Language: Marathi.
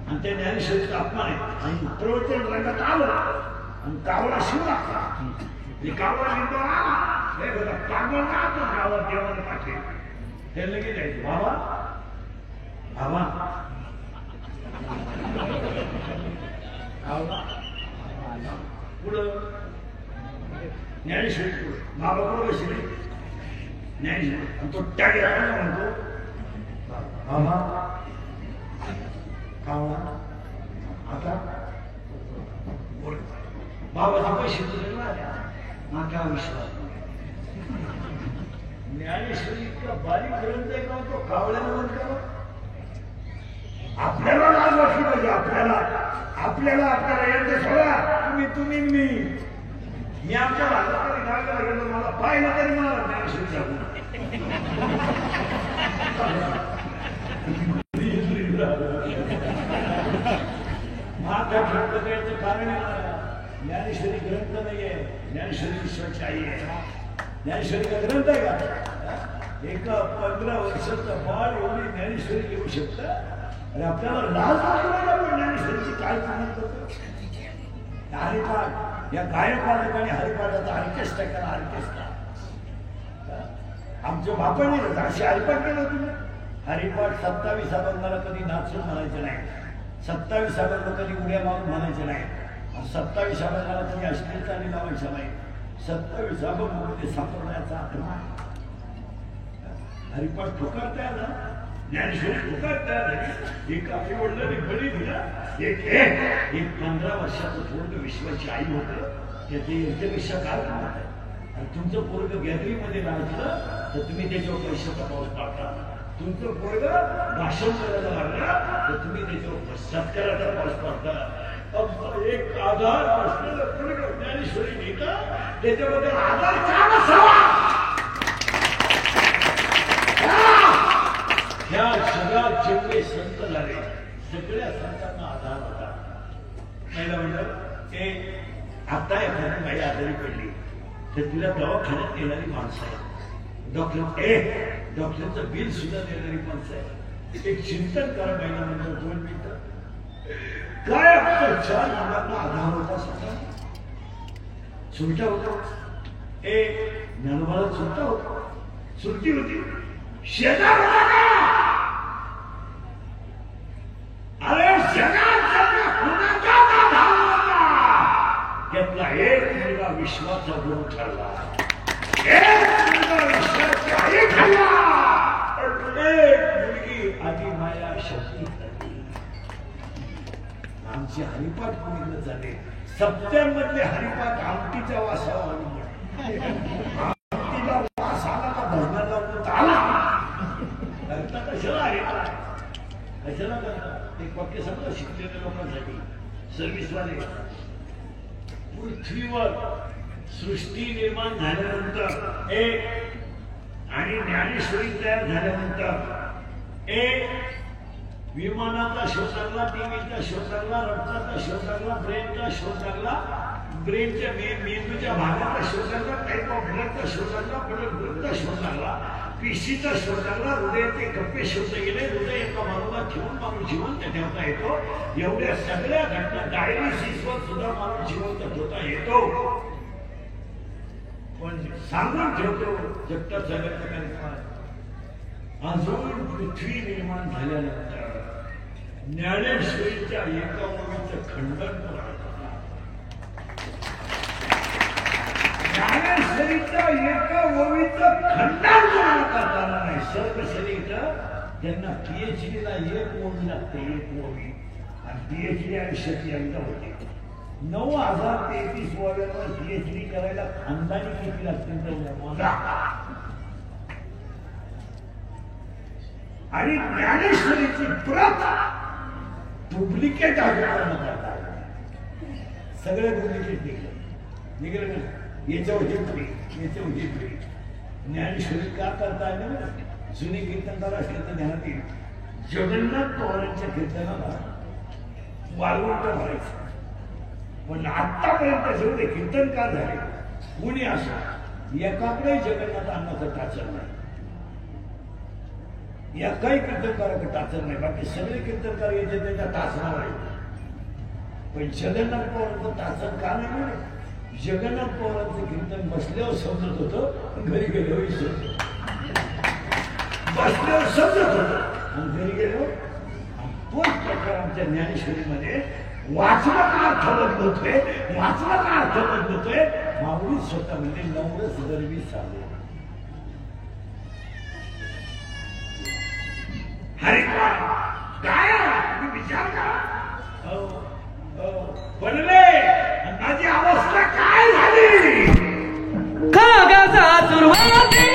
आणि त्या ज्ञानेश्वरीचा अपमान आहे आणि प्रवचन रंगात आलं आणि कावळा शिव लागला कावळा लिहितो पागल राहतो कावळा देवाने पाठवे ते लगेच जायचं बाबा बाबा कावळा पुढं ज्ञानेश्वरी पुढं बाबा पुढं बसले ज्ञानेश्वरी आणि तो टॅग म्हणतो बाबा कावळा आता बाबाचे पैसे तुझे माझा विश्वास ज्ञानेश्वरी इतका बारीक ग्रंथ आहे का तो कावळ्याला म्हणतो आपल्याला लाज वाटली पाहिजे आपल्याला येते सोडा तुम्ही मी आमच्या भागात तरी गावाला गेलो मला पाहिलं तरी मला ज्ञानेश्वरीचा महाकाव्याचं कारण ज्ञानेश्वरी ग्रंथ नाहीये ज्ञानेश्वरी विश्वाची आई आहे ज्ञानेश्वरी का ग्रंथ आहे का एका 15 वर्षाचा बाळ एवढी ज्ञानेश्वरी लिहू शकतं आणि आपल्याला लाज वाटून ज्ञानेश्वरीची काय किंमत करतो हरिपाठ या गायकवाद आणि हरिपाठाचा ऑर्केस्ट्रा करा ऑर्केस्ट्रा आमच्या बापाने असे हरिपाठ केलं तुम्ही हरिपाठ 27 अभंगाला कधी नाचून म्हणायचे नाही 27 अभंग कधी उड्या मारून म्हणायचे नाही 27 अभंगाला कधी अश्लीलता आणि लावायच्या नाही 27 अभंग म्हणजे सापडण्याचा हरिपाठ ठोकारता आला ज्ञानेश्वरी ठोकारता आला एक आपली वडिलांनी बळी दिला एक 15 वर्षाचं पूर्ण विश्वाची आई होतं त्याचे याच्यापेक्षा काय करणार आहे आणि तुमचं पोरग गॅदरिंगमध्ये लागलं तर तुम्ही त्याच्यावर पैशाचा पाऊस पाडता तुमचं पोरग भाषण करायला लागलं तर तुम्ही त्याच्यावर सत्काराचा पाऊस पाडता एक आधार असलेलं पोरग ज्ञानेश्वरी नेता त्याच्याबद्दल आधार का नसावा ह्या जगात जेवढे संत झाले सगळ्या संतांना आधार होता पहिला म्हणलं आता एखादी बाई आजारी पडली तर तिला दवाखान्यात येणारी माणसं आहे डॉक्टरचं बिल सुद्धा देणारी माणसं आहे एक चिंतन करा महिना म्हणलं 2 मिनिटं काय आपल्या 4 मुलांना आधार होता सुद्धा सुलटा होता ज्ञानोबाला सुलटा होता सुलटी होती शेजार होता का अरे जगात कुणाचा आधार होता त्यातला एक मुलगा विश्वाचा गुरु ठरला एक मुलगा विश्वाची आई ठरला एक मुलगी आधी माया शक्ती ठरली आमचे हरिपाठ पूर्ण झाले सप्त्यांमधले हरिपाठ आमटीच्या वासाला आमटीला वास आला का भजनाला आला करता कशाला हरिपाठ कशाला करता एक वाक्य सगळं शिकलेल्या लोकांसाठी सर्व्हिसवाले पृथ्वीवर सृष्टी निर्माण झाल्यानंतर आणि ज्ञानेश्वरी तयार झाल्यानंतर विमानाचा शोध लागला टीव्हीचा शोध लागला रक्ताचा शोध लागला ब्रेनचा शोध लागला ब्रेनच्या मेंदूच्या भागाचा शोध लागला टाईप ऑफ ब्लडचा शोध लागला ब्लडचा शोध लागला पिशीचा शोध लागला हृदयाचे कप्पे शोधले गेले हृदय एका माणूला ठेवून माणूस जिवंत ठेवता येतो एवढ्या सगळ्या घटना डायलिसिसवर सुद्धा माणूस जिवंत ठेवता येतो पण सांगून ठेवतो जगतात सगळ्याचा कार्यक्रम अजून पृथ्वी निर्माण झाल्यानंतर ज्ञानेश्वरीच्या एका ओवीचं खंडन ज्ञानेश्वरीच्या एका ओवीचं खंडन करता नाही सर्वशरीर त्यांना PhD ला एक ओवी लागते एक ओवी आणि PhD आयुष्याची एकदा होते 9033 ओव्यांवर PhD करायला खानदानी किती लागते आणि ज्ञानेश्वरीची प्रत डुप्लिकेट सगळे डुप्लिकेट निघले याच्यावर हे पुढे याच्यावर हे पुढे ज्ञानेश्वरी का करता आले जुने कीर्तनकार असले तर ध्यानात येईल जगन्नाथ पवारांच्या कीर्तनाला वाळवंट भरायचं पण आतापर्यंत जेवढे कीर्तनकार झाले कुणी असो एकाकडे जगन्नाथ अन्नाचं टाचर नाही एकाही कीर्तनकाराकडे टाचर नाही, बाकी सगळे कीर्तनकार येते त्याच्या टाचणार आहे. पण जगन्नाथ पवारांचं टाचर का नाही मिळेल? जगन्नाथ पवारांचं कीर्तन बसल्यावर समजत होतं, घरी गेल्यावर विसरत होतं. बसल्यावर समजत होतं आणि घरी गेल्यावर. तोच प्रकार आमच्या ज्ञानेश्वरीमध्ये वाचला का अर्थ बदलतोय, वाचला का अर्थ बदलतोय. माऊली स्वतः म्हणजे नवरस गरबी चालू. हरे काय तुम्ही विचार करा. बनले माझी अवस्था काय झाली. कागाचा सुरुवाती